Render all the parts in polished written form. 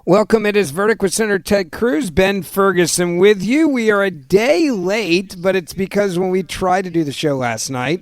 Welcome. It is Verdict with Senator Ted Cruz, Ben Ferguson with you. We are a day late, but it's because when we tried to do the show last night,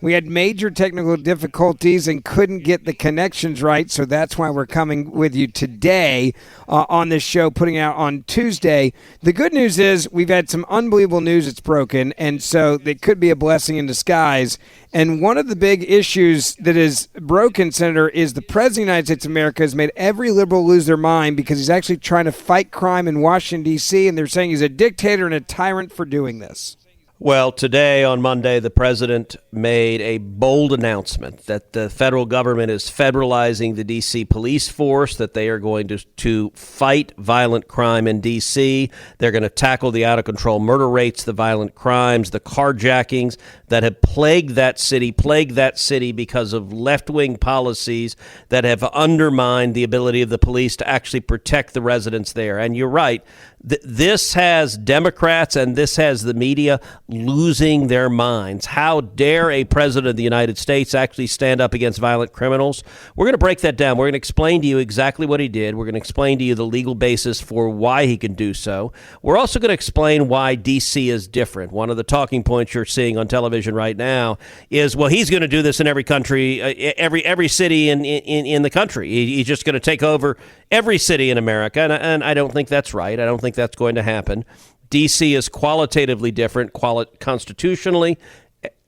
we had major technical difficulties and couldn't get the connections right, so that's why we're coming with you today on this show, putting out on Tuesday. The good news is we've had some unbelievable news that's broken, and so it could be a blessing in disguise. And one of the big issues that is broken, Senator, is the President of the United States of America has made every liberal lose their mind because he's actually trying to fight crime in Washington, D.C., and they're saying he's a dictator and a tyrant for doing this. Well, today on Monday, the president made a bold announcement that the federal government is federalizing the D.C. police force, that they are going to fight violent crime in D.C. They're going to tackle the out-of-control murder rates, the violent crimes, the carjackings that have plagued that city because of left-wing policies that have undermined the ability of the police to actually protect the residents there. And you're right. This has Democrats and this has the media losing their minds. How dare a president of the United States actually stand up against violent criminals? We're going to break that down. We're going to explain to you exactly what he did. We're going to explain to you the legal basis for why he can do so. We're also going to explain why D.C. is different. One of the talking points you're seeing on television right now is, well, he's going to do this in every country, every city in the country. He's just going to take over every city in America, and I don't think that's right. I don't think that's going to happen. D.C. is qualitatively different, constitutionally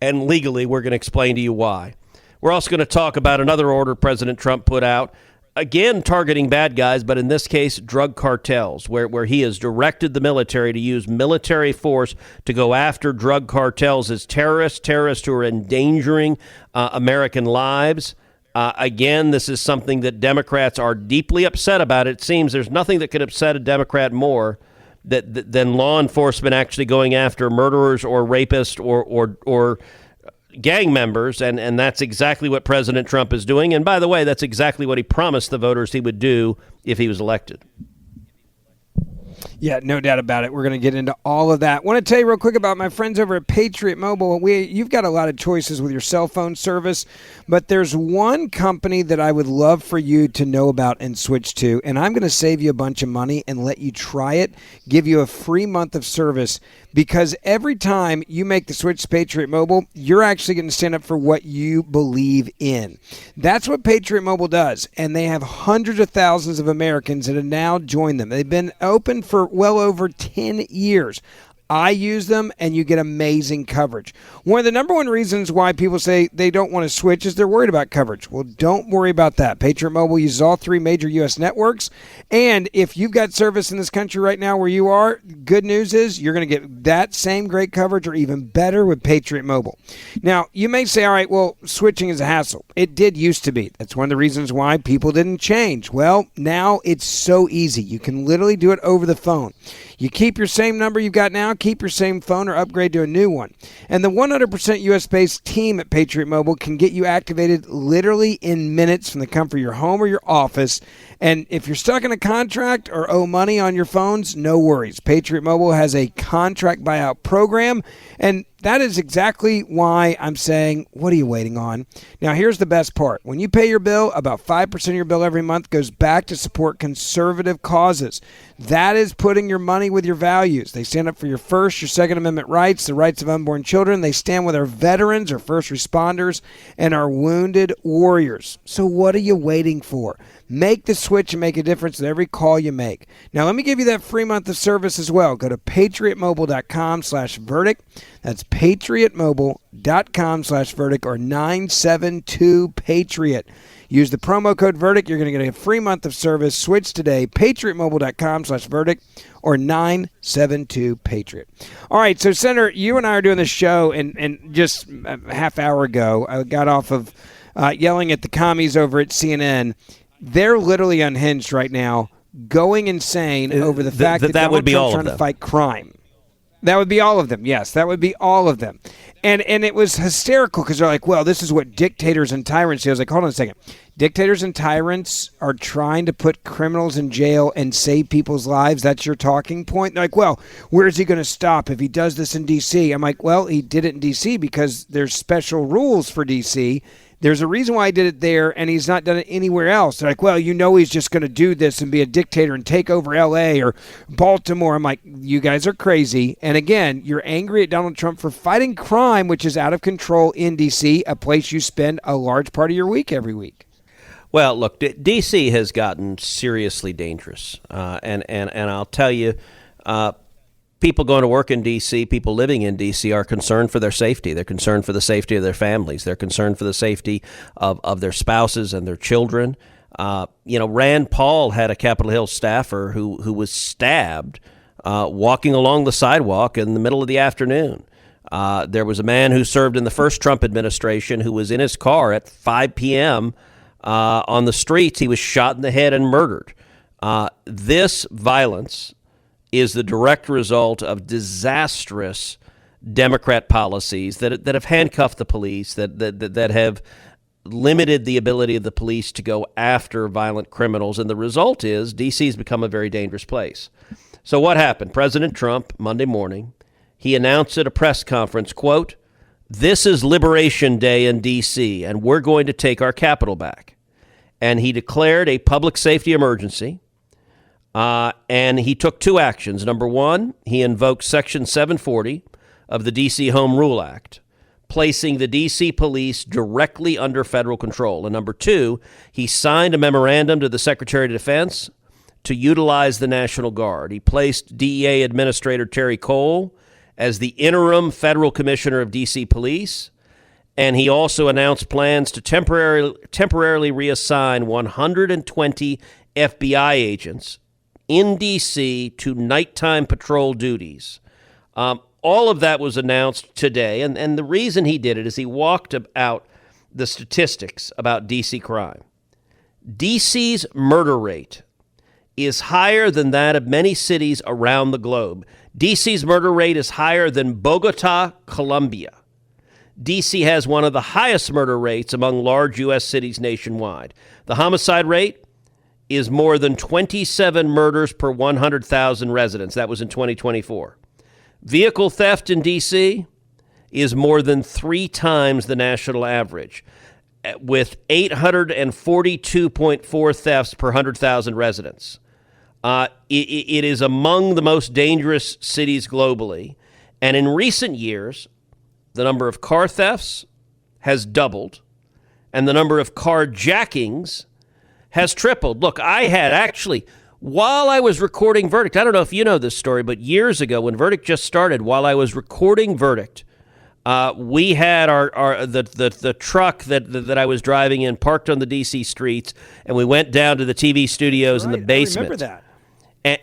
and legally. We're going to explain to you why. We're also going to talk about another order President Trump put out, again targeting bad guys, but in this case, drug cartels, where he has directed the military to use military force to go after drug cartels as terrorists who are endangering American lives. Again, this is something that Democrats are deeply upset about. It seems there's nothing that could upset a Democrat more than law enforcement actually going after murderers or rapists or gang members, and that's exactly what President Trump is doing. And by the way, that's exactly what he promised the voters he would do if he was elected. Yeah, no doubt about it. We're going to get into all of that. I want to tell you real quick about my friends over at Patriot Mobile. You've got a lot of choices with your cell phone service, but there's one company that I would love for you to know about and switch to, and I'm going to save you a bunch of money and let you try it, give you a free month of service, because every time you make the switch to Patriot Mobile, you're actually going to stand up for what you believe in. That's what Patriot Mobile does, and they have hundreds of thousands of Americans that have now joined them. They've been open for well over 10 years. I use them, and you get amazing coverage. One of the number one reasons why people say they don't want to switch is they're worried about coverage. Well, don't worry about that. Patriot Mobile uses all three major U.S. networks, and if you've got service in this country right now where you are, good news is you're going to get that same great coverage or even better with Patriot Mobile. Now, you may say, all right, well, switching is a hassle. It did used to be. That's one of the reasons why people didn't change. Well, now it's so easy. You can literally do it over the phone. You keep your same number you've got now, keep your same phone, or upgrade to a new one. And the 100% U.S.-based team at Patriot Mobile can get you activated literally in minutes from the comfort of your home or your office. And if you're stuck in a contract or owe money on your phones, no worries. Patriot Mobile has a contract buyout program, and that is exactly why I'm saying, what are you waiting on? Now, here's the best part. When you pay your bill, about 5% of your bill every month goes back to support conservative causes. That is putting your money with your values. They stand up for your First, your Second Amendment rights, the rights of unborn children. They stand with our veterans, our first responders, and our wounded warriors. So what are you waiting for? Make the switch and make a difference with every call you make. Now, let me give you that free month of service as well. Go to patriotmobile.com/verdict. That's patriotmobile.com/verdict or 972-PATRIOT. Use the promo code VERDICT. You're going to get a free month of service. Switch today, patriotmobile.com/verdict or 972-PATRIOT. All right, so Senator, you and I are doing this show, and just a half hour ago, I got off of yelling at the commies over at CNN. They're literally unhinged right now, going insane over the fact that Donald Trump's trying to fight crime. That would be all of them. Yes, that would be all of them. And it was hysterical because they're like, well, this is what dictators and tyrants do. I was like, hold on a second. Dictators and tyrants are trying to put criminals in jail and save people's lives. That's your talking point? They're like, well, where is he going to stop if he does this in D.C.? I'm like, well, he did it in D.C. because there's special rules for D.C., There's a reason why he did it there, and he's not done it anywhere else. They're like, well, he's just going to do this and be a dictator and take over L.A. or Baltimore. I'm like, you guys are crazy. And again, you're angry at Donald Trump for fighting crime, which is out of control in D.C., a place you spend a large part of your week every week. Well, look, D.C. has gotten seriously dangerous, and I'll tell you, people going to work in D.C., people living in D.C. are concerned for their safety. They're concerned for the safety of their families. They're concerned for the safety of their spouses and their children. Rand Paul had a Capitol Hill staffer who was stabbed walking along the sidewalk in the middle of the afternoon. There was a man who served in the first Trump administration who was in his car at 5 p.m. On the streets. He was shot in the head and murdered. This violence is the direct result of disastrous Democrat policies that have handcuffed the police, that have limited the ability of the police to go after violent criminals. And the result is D.C. has become a very dangerous place. So what happened? President Trump, Monday morning, he announced at a press conference, quote, "This is Liberation Day in D.C., and we're going to take our capital back." And he declared a public safety emergency. And he took two actions. Number one, he invoked Section 740 of the D.C. Home Rule Act, placing the D.C. police directly under federal control. And number two, he signed a memorandum to the Secretary of Defense to utilize the National Guard. He placed DEA Administrator Terry Cole as the interim federal commissioner of D.C. Police. And he also announced plans to temporarily reassign 120 FBI agents in D.C. to nighttime patrol duties. All of that was announced today, and the reason he did it is he walked out the statistics about D.C. crime. D.C.'s murder rate is higher than that of many cities around the globe. D.C.'s murder rate is higher than Bogota, Colombia. D.C. has one of the highest murder rates among large U.S. cities nationwide. The homicide rate is more than 27 murders per 100,000 residents. That was in 2024. Vehicle theft in D.C. is more than 3 times the national average, with 842.4 thefts per 100,000 residents. It is among the most dangerous cities globally. And in recent years, the number of car thefts has doubled, and the number of carjackings has tripled. Look, I had actually, while I was recording Verdict, I don't know if you know this story, but years ago when Verdict just started, while I was recording Verdict, we had the truck that I was driving in parked on the D.C. streets, and we went down to the TV studios in the basement. I remember that.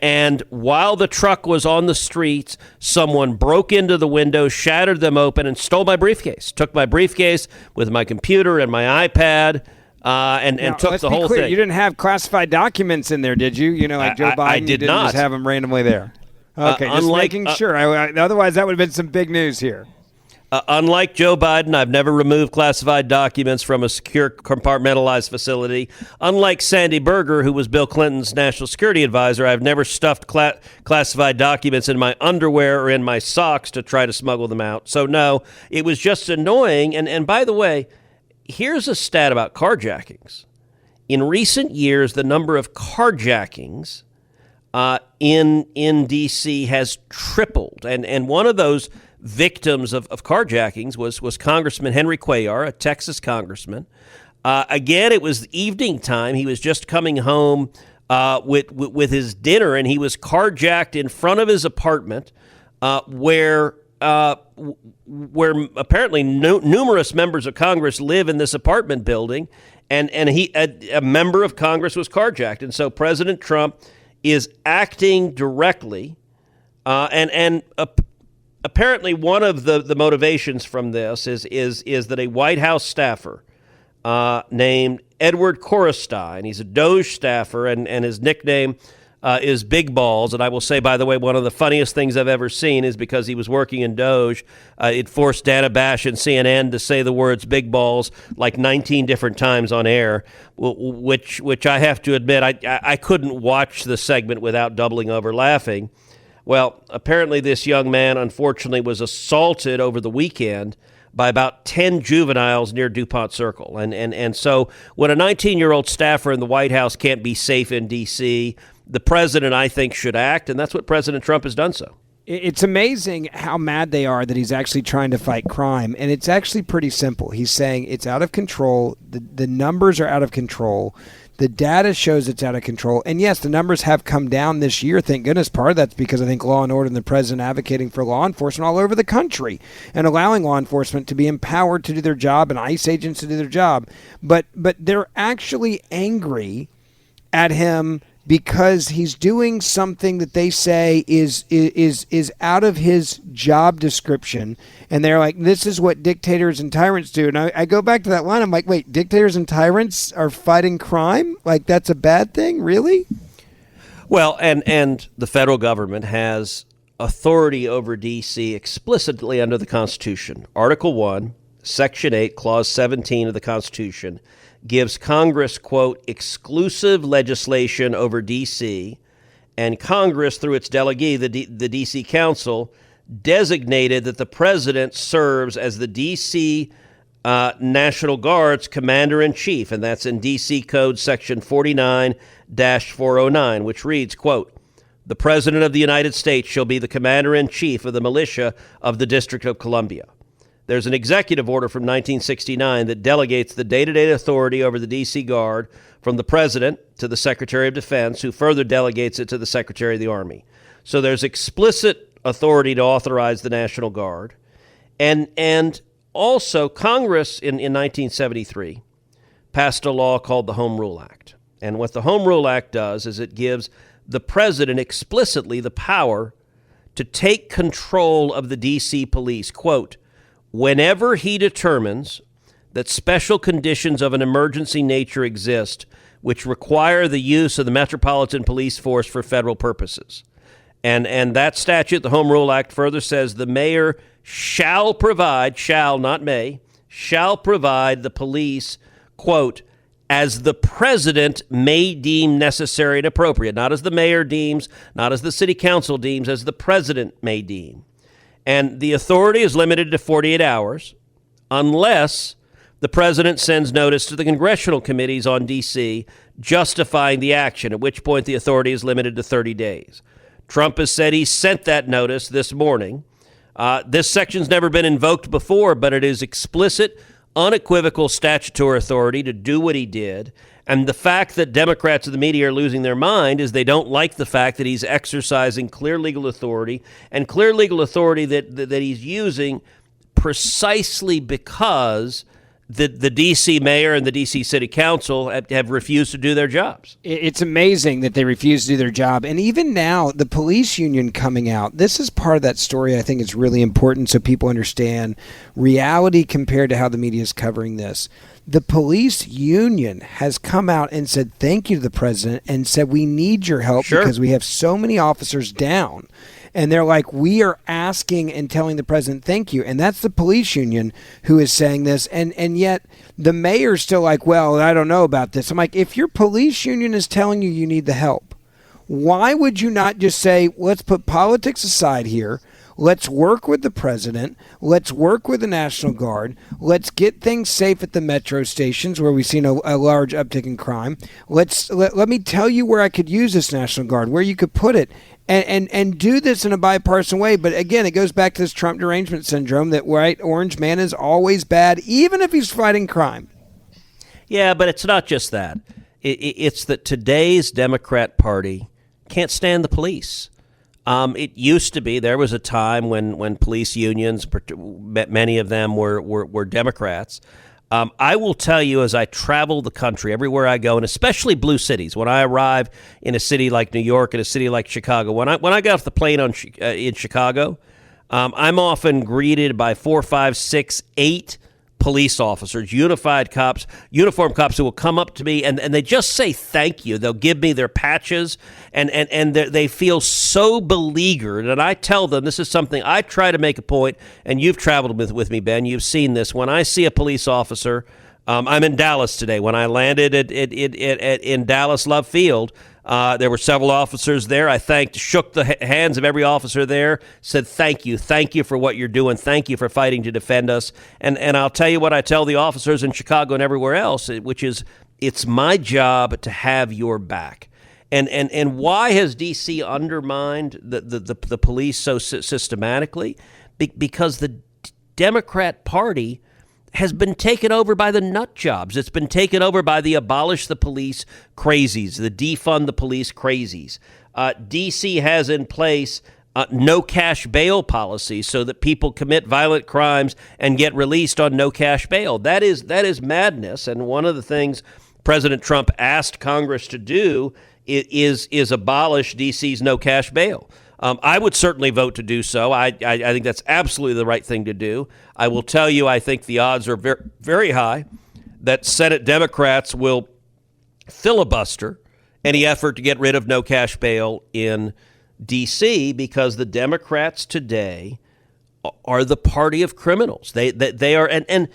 And while the truck was on the streets, someone broke into the window, shattered them open, and stole my briefcase. Took my briefcase with my computer and my iPad, and took the whole thing. You didn't have classified documents in there, did you? Like Joe Biden, I did you didn't not just have them randomly there. Okay, just making sure. Otherwise, that would have been some big news here. Unlike Joe Biden, I've never removed classified documents from a secure, compartmentalized facility. Unlike Sandy Berger, who was Bill Clinton's national security advisor, I've never stuffed classified documents in my underwear or in my socks to try to smuggle them out. So, no, it was just annoying. And by the way, here's a stat about carjackings. In recent years, the number of carjackings in D.C. has tripled. And one of those victims of carjackings was Congressman Henry Cuellar, a Texas congressman. Again, it was evening time. He was just coming home with his dinner, and he was carjacked in front of his apartment, where apparently numerous members of Congress live in this apartment building, and a member of Congress was carjacked. And so President Trump is acting directly, and apparently one of the motivations from this is that a White House staffer named Edward Korostai, he's a Doge staffer, and his nickname is Big Balls. And I will say, by the way, one of the funniest things I've ever seen is because he was working in Doge, it forced Dana Bash and CNN to say the words Big Balls like 19 different times on air, which I have to admit, I couldn't watch the segment without doubling over laughing. Well, apparently this young man, unfortunately, was assaulted over the weekend by about 10 juveniles near DuPont Circle. And so when a 19-year-old staffer in the White House can't be safe in D.C., the president, I think, should act, and that's what President Trump has done so. It's amazing how mad they are that he's actually trying to fight crime, and it's actually pretty simple. He's saying it's out of control. The numbers are out of control. The data shows it's out of control. And yes, the numbers have come down this year. Thank goodness. Part of that's because I think law and order and the president advocating for law enforcement all over the country and allowing law enforcement to be empowered to do their job and ICE agents to do their job. But they're actually angry at him because he's doing something that they say is out of his job description. And they're like, this is what dictators and tyrants do. And I go back to that line. I'm like, wait, dictators and tyrants are fighting crime? Like, that's a bad thing? Really? Well, and the federal government has authority over D.C. explicitly under the Constitution. Article 1, Section 8, Clause 17 of the Constitution gives Congress, quote, exclusive legislation over D.C., and Congress, through its delegee, the D.C. Council, designated that the president serves as the D.C. National Guard's commander-in-chief, and that's in D.C. Code Section 49-409, which reads, quote, the president of the United States shall be the commander-in-chief of the militia of the District of Columbia. There's an executive order from 1969 that delegates the day-to-day authority over the D.C. Guard from the president to the Secretary of Defense, who further delegates it to the Secretary of the Army. So there's explicit authority to authorize the National Guard. And also, Congress in 1973 passed a law called the Home Rule Act. And what the Home Rule Act does is it gives the president explicitly the power to take control of the D.C. police, quote, whenever he determines that special conditions of an emergency nature exist which require the use of the Metropolitan Police Force for federal purposes. And that statute, the Home Rule Act, further says the mayor shall provide, shall, not may, shall provide the police, quote, as the president may deem necessary and appropriate, not as the mayor deems, not as the city council deems, as the president may deem. And the authority is limited to 48 hours unless the president sends notice to the congressional committees on D.C. justifying the action, at which point the authority is limited to 30 days. Trump has said he sent that notice this morning. This section's never been invoked before, but it is explicit, unequivocal statutory authority to do what he did. And the fact that Democrats in the media are losing their mind is they don't like the fact that he's exercising clear legal authority, and clear legal authority that he's using precisely because the D.C. mayor and the D.C. city council have refused to do their jobs. It's amazing that they refuse to do their job. And even now, the police union coming out, this is part of that story I think is really important so people understand reality compared to how the media is covering this. The police union has come out and said thank you to the president and said we need your help because we have so many officers down. And they're like, we are asking and telling the president thank you. And that's the police union who is saying this. And yet the mayor's still like, well, I don't know about this. I'm like, if your police union is telling you need the help, why would you not just say, let's put politics aside here. Let's work with the president. Let's work with the National Guard. Let's get things safe at the metro stations where we've seen a large uptick in crime. Let me tell you where I could use this National Guard, where you could put it, and do this in a bipartisan way. But again, it goes back to this Trump derangement syndrome that white orange man is always bad, even if he's fighting crime. Yeah, but it's not just that. It's that today's Democrat Party can't stand the police. It used to be, there was a time when police unions, many of them were Democrats. I will tell you, as I travel the country, everywhere I go, and especially blue cities, when I arrive in a city like New York and a city like Chicago, when I get off the plane in Chicago, I'm often greeted by 4, 5, 6, 8 police officers, uniformed cops who will come up to me and they just say thank you. They'll give me their patches and they feel so beleaguered. And I tell them, this is something I try to make a point, and you've traveled with me, Ben. You've seen this. When I see a police officer, I'm in Dallas today. When I landed in Dallas Love Field, There were several officers there. I shook the hands of every officer there, said thank you for what you're doing, thank you for fighting to defend us. And I'll tell you what I tell the officers in Chicago and everywhere else, which is it's my job to have your back. And why has D.C. undermined the police so systematically? Because the Democrat Party has been taken over by the nut jobs. It's been taken over by the abolish the police crazies, the defund the police crazies. D.C. has in place no cash bail policy so that people commit violent crimes and get released on no cash bail. That is madness. And one of the things President Trump asked Congress to do is abolish D.C.'s no cash bail. I would certainly vote to do so. I think that's absolutely the right thing to do. I will tell you, I think the odds are very, very high that Senate Democrats will filibuster any effort to get rid of no cash bail in D.C. because the Democrats today are the party of criminals. They are, and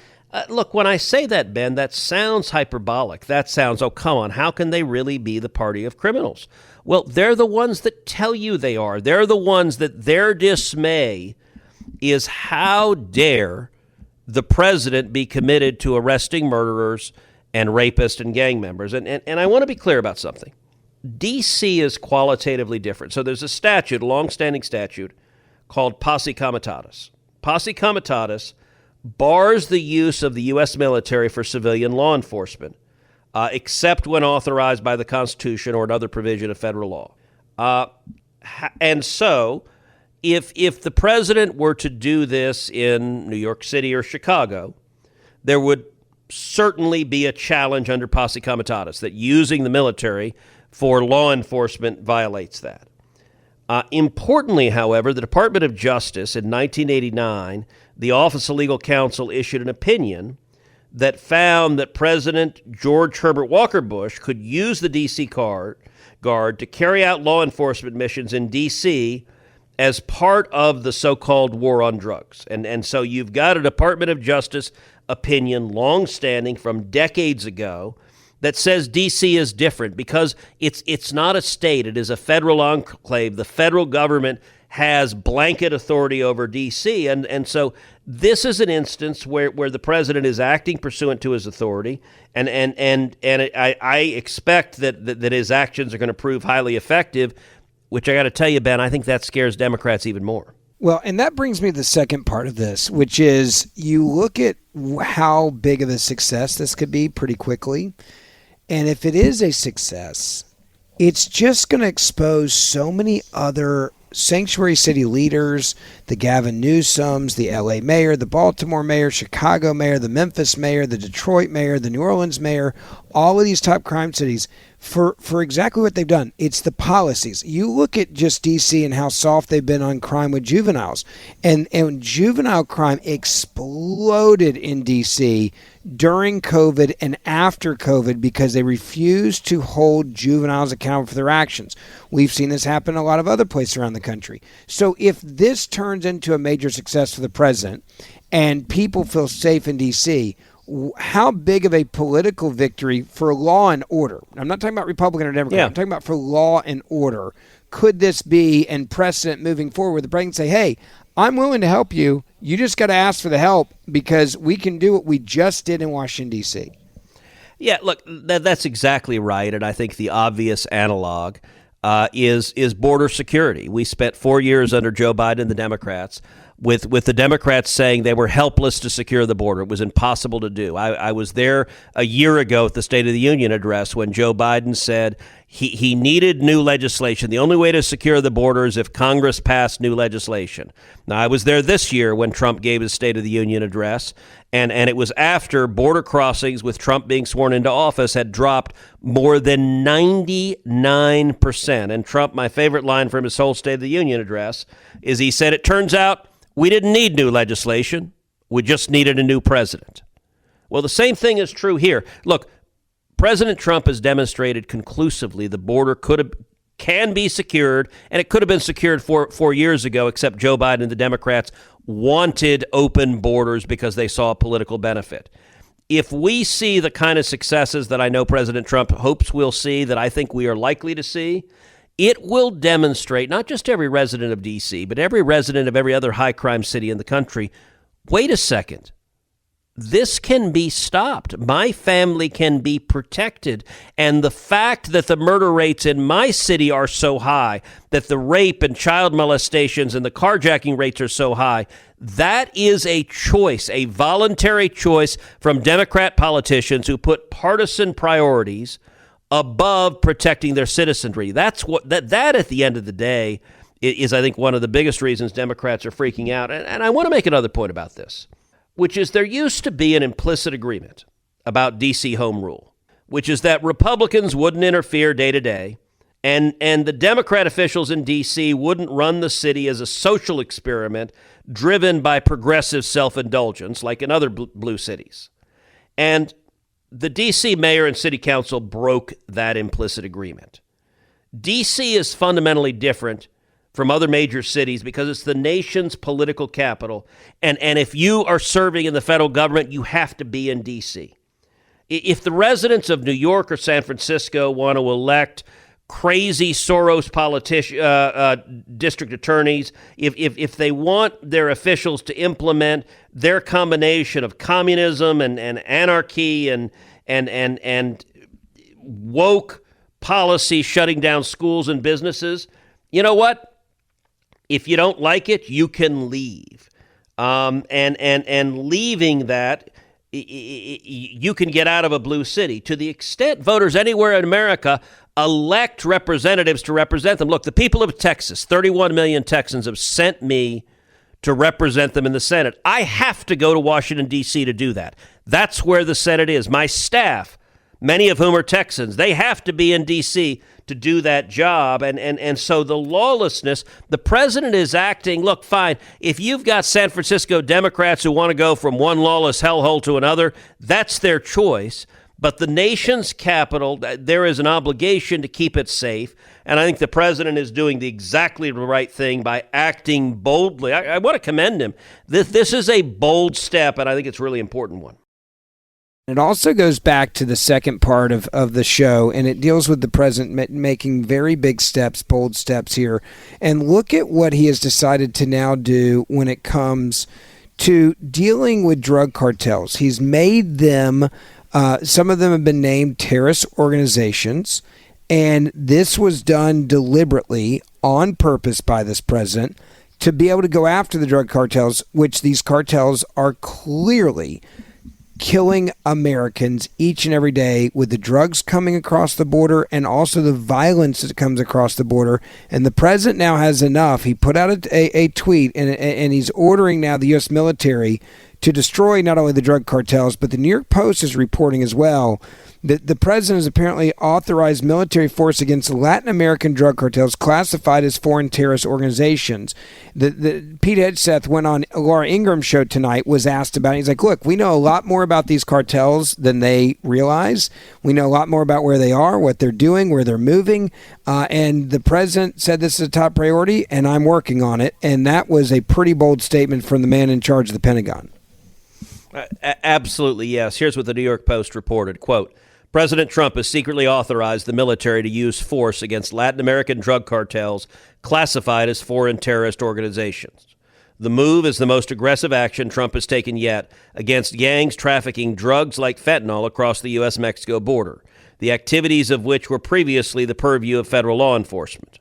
look, when I say that, Ben, that sounds hyperbolic. That sounds, oh, come on, how can they really be the party of criminals? Well, they're the ones that tell you they are. They're the ones that their dismay is how dare the president be committed to arresting murderers and rapists and gang members. And I want to be clear about something. D.C. is qualitatively different. So there's a statute, a longstanding statute, called Posse Comitatus. Posse Comitatus bars the use of the U.S. military for civilian law enforcement, except when authorized by the Constitution or another provision of federal law. And so if the president were to do this in New York City or Chicago, there would certainly be a challenge under Posse Comitatus that using the military for law enforcement violates that. Importantly, however, the Department of Justice in 1989, the Office of Legal Counsel issued an opinion that found that President George Herbert Walker Bush could use the D.C. Guard to carry out law enforcement missions in D.C. as part of the so-called war on drugs. And so you've got a Department of Justice opinion, long-standing from decades ago, that says D.C. is different because it's not a state. It is a federal enclave. The federal government has blanket authority over D.C. And so this is an instance where the president is acting pursuant to his authority, and I expect that his actions are going to prove highly effective, which I got to tell you, Ben, I think that scares Democrats even more. Well, and that brings me to the second part of this, which is you look at how big of a success this could be pretty quickly. And if it is a success, it's just going to expose so many other sanctuary city leaders, the Gavin Newsoms, the LA mayor, the Baltimore mayor, Chicago mayor, the Memphis mayor, the Detroit mayor, the New Orleans mayor, all of these top crime cities for exactly what they've done. It's the policies. You look at just DC and how soft they've been on crime with juveniles, and juvenile crime exploded in DC during COVID and after COVID because they refused to hold juveniles accountable for their actions. We've seen this happen in a lot of other places around the country. So if this turns into a major success for the president and people feel safe in DC, how big of a political victory for law and order? I'm not talking about Republican or Democrat. I'm talking about for law and order. Could this be and precedent moving forward? The president say, hey, I'm willing to help you. You just got to ask for the help because we can do what we just did in Washington, D.C. Yeah, look, that's exactly right. And I think the obvious analog is border security. We spent 4 years under Joe Biden and the Democrats with the Democrats saying they were helpless to secure the border. It was impossible to do. I was there a year ago at the State of the Union address when Joe Biden said he needed new legislation. The only way to secure the border is if Congress passed new legislation. Now, I was there this year when Trump gave his State of the Union address, and it was after border crossings, with Trump being sworn into office, had dropped more than 99%. And Trump, my favorite line from his whole State of the Union address, is he said, it turns out we didn't need new legislation. We just needed a new president. Well, the same thing is true here. Look, President Trump has demonstrated conclusively the border can be secured, and it could have been secured 4 years ago, except Joe Biden and the Democrats wanted open borders because they saw a political benefit. if we see the kind of successes that I know President Trump hopes we'll see, that I think we are likely to see, it will demonstrate, not just every resident of D.C., but every resident of every other high crime city in the country, wait a second. This can be stopped. My family can be protected. And the fact that the murder rates in my city are so high, that the rape and child molestations and the carjacking rates are so high, that is a choice, a voluntary choice from Democrat politicians who put partisan priorities above protecting their citizenry. That's what that at the end of the day is, I think, one of the biggest reasons Democrats are freaking out. And I want to make another point about this, which is there used to be an implicit agreement about D.C. home rule, which is that Republicans wouldn't interfere day to day, and the Democrat officials in D.C. wouldn't run the city as a social experiment driven by progressive self-indulgence like in other blue cities. And the D.C. mayor and city council broke that implicit agreement. D.C. is fundamentally different from other major cities because it's the nation's political capital. And if you are serving in the federal government, you have to be in D.C. If the residents of New York or San Francisco want to elect crazy Soros district attorneys, if they want their officials to implement their combination of communism and anarchy and woke policy shutting down schools and businesses, you know what? If you don't like it, you can leave. And leaving that, you can get out of a blue city. To the extent voters anywhere in America elect representatives to represent them. Look, the people of Texas, 31 million Texans, have sent me to represent them in the Senate. I have to go to Washington, D.C. to do that. That's where the Senate is. My staff, many of whom are Texans, they have to be in D.C. to do that job. And so the lawlessness, the president is acting, look, fine, if you've got San Francisco Democrats who want to go from one lawless hellhole to another, that's their choice. But the nation's capital, there is an obligation to keep it safe. And I think the president is doing exactly the right thing by acting boldly. I want to commend him. This is a bold step, and I think it's a really important one. It also goes back to the second part of the show, and it deals with the president making very big steps, bold steps here. And look at what he has decided to now do when it comes to dealing with drug cartels. He's made them, some of them have been named terrorist organizations, and this was done deliberately on purpose by this president to be able to go after the drug cartels, which these cartels are clearly killing Americans each and every day with the drugs coming across the border and also the violence that comes across the border. And the president now has enough. He put out a tweet and he's ordering now the U.S. military to destroy not only the drug cartels, but the New York Post is reporting as well that the president has apparently authorized military force against Latin American drug cartels classified as foreign terrorist organizations. Pete Hegseth went on Laura Ingram's show tonight, was asked about it. He's like, look, we know a lot more about these cartels than they realize. We know a lot more about where they are, what they're doing, where they're moving. And the president said this is a top priority, and I'm working on it. And that was a pretty bold statement from the man in charge of the Pentagon. Absolutely, yes. Here's what the New York Post reported, quote, President Trump has secretly authorized the military to use force against Latin American drug cartels classified as foreign terrorist organizations. The move is the most aggressive action Trump has taken yet against gangs trafficking drugs like fentanyl across the U.S.-Mexico border, the activities of which were previously the purview of federal law enforcement.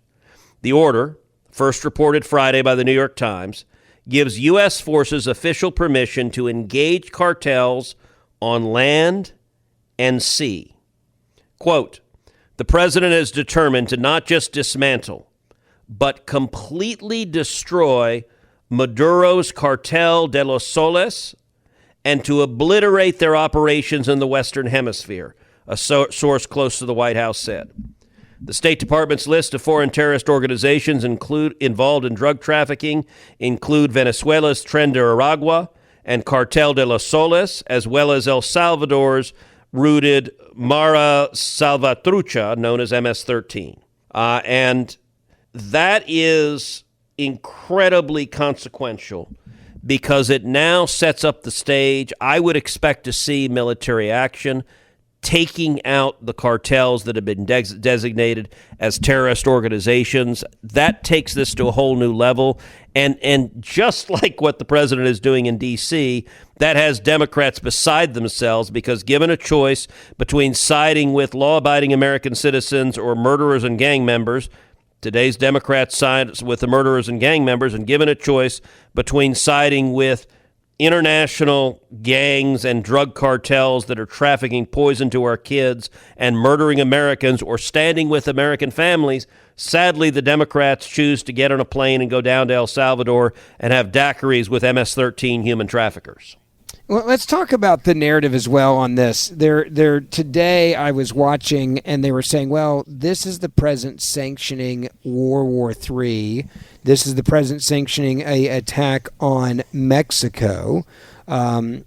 The order, first reported Friday by the New York Times, gives U.S. forces official permission to engage cartels on land and sea. Quote, the president is determined to not just dismantle, but completely destroy Maduro's Cartel de los Soles and to obliterate their operations in the Western Hemisphere, a source close to the White House said. The State Department's list of foreign terrorist organizations involved in drug trafficking include Venezuela's Tren de Aragua and Cartel de los Soles, as well as El Salvador's rooted Mara Salvatrucha, known as MS-13. And that is incredibly consequential because it now sets up the stage. I would expect to see military action taking out the cartels that have been designated as terrorist organizations. That takes this to a whole new level. And just like what the president is doing in D.C., that has Democrats beside themselves, because given a choice between siding with law-abiding American citizens or murderers and gang members, today's Democrats side with the murderers and gang members, and given a choice between siding with international gangs and drug cartels that are trafficking poison to our kids and murdering Americans, or standing with American families, sadly, the Democrats choose to get on a plane and go down to El Salvador and have daiquiris with MS-13 human traffickers. Well, let's talk about the narrative as well on this. Today I was watching, and they were saying, well, this is the president sanctioning World War III. This is the president sanctioning a attack on Mexico, and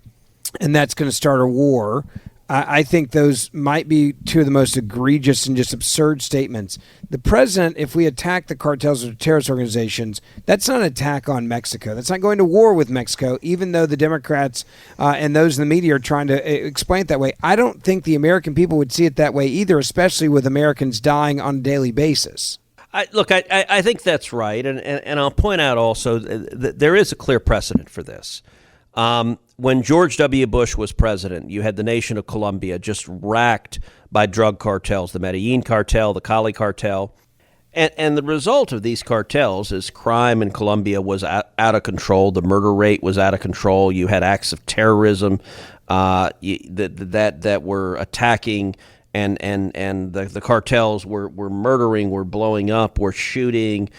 that's going to start a war. I think those might be two of the most egregious and just absurd statements. The president, if we attack the cartels or terrorist organizations, that's not an attack on Mexico. That's not going to war with Mexico, even though the Democrats and those in the media are trying to explain it that way. I don't think the American people would see it that way either, especially with Americans dying on a daily basis. I think that's right. And I'll point out also that there is a clear precedent for this. When George W. Bush was president, you had the nation of Colombia just racked by drug cartels, the Medellin cartel, the Cali cartel. And the result of these cartels is crime in Colombia was out of control. The murder rate was out of control. You had acts of terrorism that were attacking, and the cartels were murdering, were blowing up, were shooting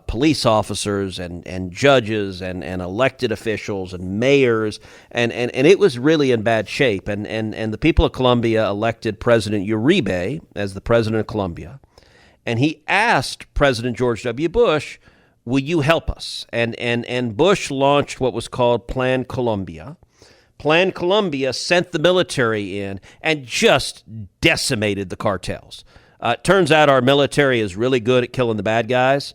police officers and judges and elected officials and mayors, and it was really in bad shape. And the people of Colombia elected President Uribe as the president of Colombia, and he asked President George W. Bush, "Will you help us?" And Bush launched what was called Plan Colombia. Plan Colombia sent the military in and just decimated the cartels. Turns out our military is really good at killing the bad guys.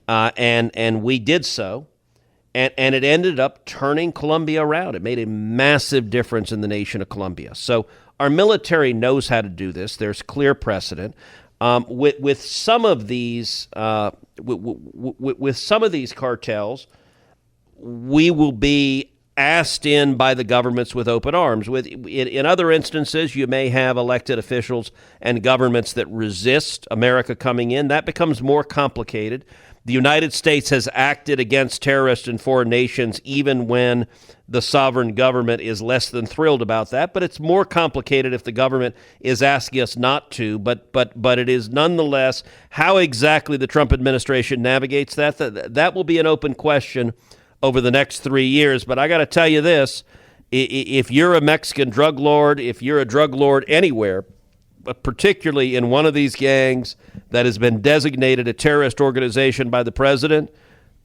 And we did so, and it ended up turning Colombia around. It made a massive difference in the nation of Colombia. So our military knows how to do this. There's clear precedent. With some of these with some of these cartels, we will be asked in by the governments with open arms. In other instances, you may have elected officials and governments that resist America coming in. That becomes more complicated. The United States has acted against terrorists in foreign nations even when the sovereign government is less than thrilled about that. But it's more complicated if the government is asking us not to. But it is nonetheless how exactly the Trump administration navigates that will be an open question over the next 3 years. But I got to tell you this, if you're a Mexican drug lord, if you're a drug lord anywhere, but particularly in one of these gangs that has been designated a terrorist organization by the president,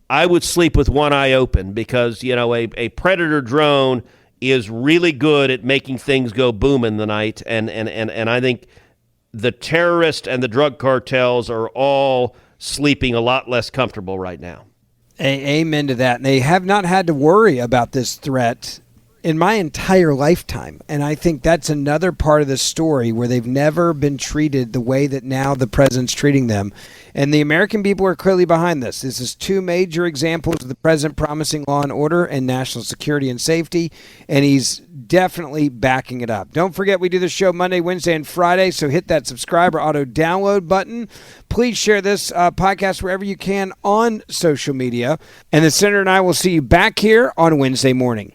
I would sleep with one eye open, because, a Predator drone is really good at making things go boom in the night. And I think the terrorists and the drug cartels are all sleeping a lot less comfortable right now. Amen to that. And they have not had to worry about this threat in my entire lifetime. And I think that's another part of the story where they've never been treated the way that now the president's treating them. And the American people are clearly behind this. This is two major examples of the president promising law and order and national security and safety, and he's definitely backing it up. Don't forget, we do the show Monday, Wednesday, and Friday, so hit that subscribe or auto-download button. Please share this podcast wherever you can on social media. And the Senator and I will see you back here on Wednesday morning.